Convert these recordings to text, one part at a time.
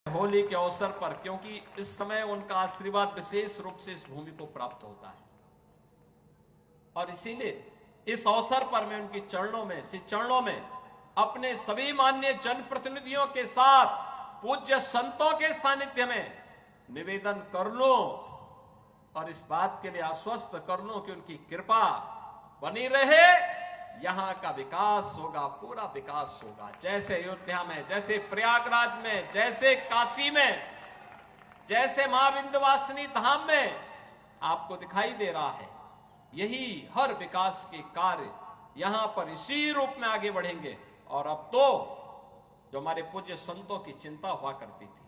होली के अवसर पर, क्योंकि इस समय उनका आशीर्वाद विशेष रूप से इस भूमि को प्राप्त होता है और इसीलिए इस अवसर पर मैं उनके चरणों में अपने सभी माननीय जनप्रतिनिधियों के साथ पूज्य संतों के सानिध्य में निवेदन कर लूं और इस बात के लिए आश्वस्त कर लूं कि उनकी कृपा बनी रहे। यहां का विकास होगा, पूरा विकास होगा। जैसे अयोध्या में, जैसे प्रयागराज में, जैसे काशी में, जैसे मां विंध्यवासिनी धाम में आपको दिखाई दे रहा है, यही हर विकास के कार्य यहां पर इसी रूप में आगे बढ़ेंगे। और अब तो जो हमारे पूज्य संतों की चिंता हुआ करती थी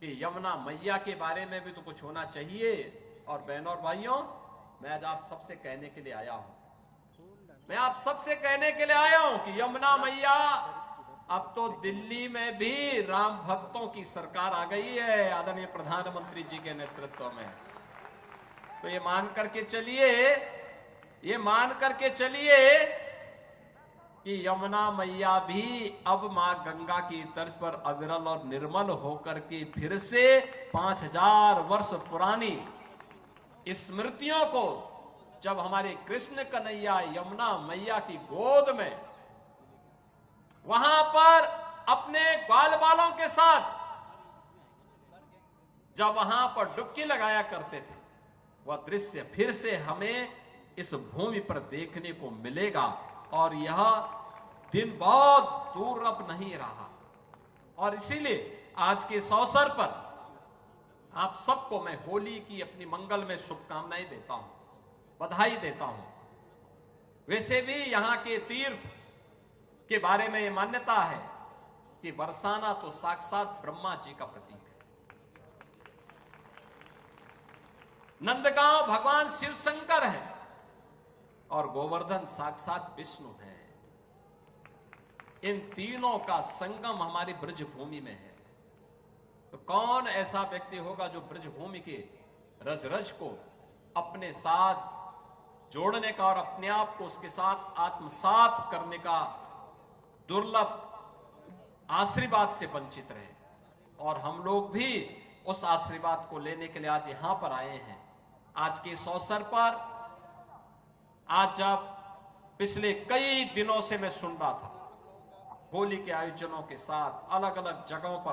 कि यमुना मैया के बारे में भी तो कुछ होना चाहिए। और बहनों और भाइयों, मैं आज आप सबसे कहने के लिए आया हूं, कि यमुना मैया, अब तो दिल्ली में भी राम भक्तों की सरकार आ गई है आदरणीय प्रधानमंत्री जी के नेतृत्व में। तो ये मान करके चलिए कि यमुना मैया भी अब मां गंगा की तर्ज पर अविरल और निर्मल होकर के फिर से 5000 वर्ष पुरानी स्मृतियों को, जब हमारे कृष्ण कन्हैया यमुना मैया की गोद में वहां पर अपने ग्वाल बालों के साथ जब वहां पर डुबकी लगाया करते थे, वह दृश्य फिर से हमें इस भूमि पर देखने को मिलेगा। और यह दिन बहुत दूर अब नहीं रहा। और इसीलिए आज के इस अवसर पर आप सबको मैं होली की अपनी मंगल में शुभकामनाएं देता हूं, बधाई देता हूं। वैसे भी यहां के तीर्थ के बारे में यह मान्यता है कि बरसाना तो साक्षात ब्रह्मा जी का प्रतीक है। नंदगांव भगवान शिव शंकर है और गोवर्धन साक्षात विष्णु है। इन तीनों का संगम हमारी ब्रजभूमि में है। तो कौन ऐसा व्यक्ति होगा जो ब्रजभूमि के रज रज को अपने साथ जोड़ने का और अपने आप को उसके साथ आत्मसात करने का दुर्लभ आशीर्वाद से वंचित रहे। और हम लोग भी उस आशीर्वाद को लेने के लिए आज यहां पर आए हैं। आज के इस अवसर पर, आज जब पिछले कई दिनों से मैं सुन रहा था होली के आयोजनों के साथ अलग अलग जगहों पर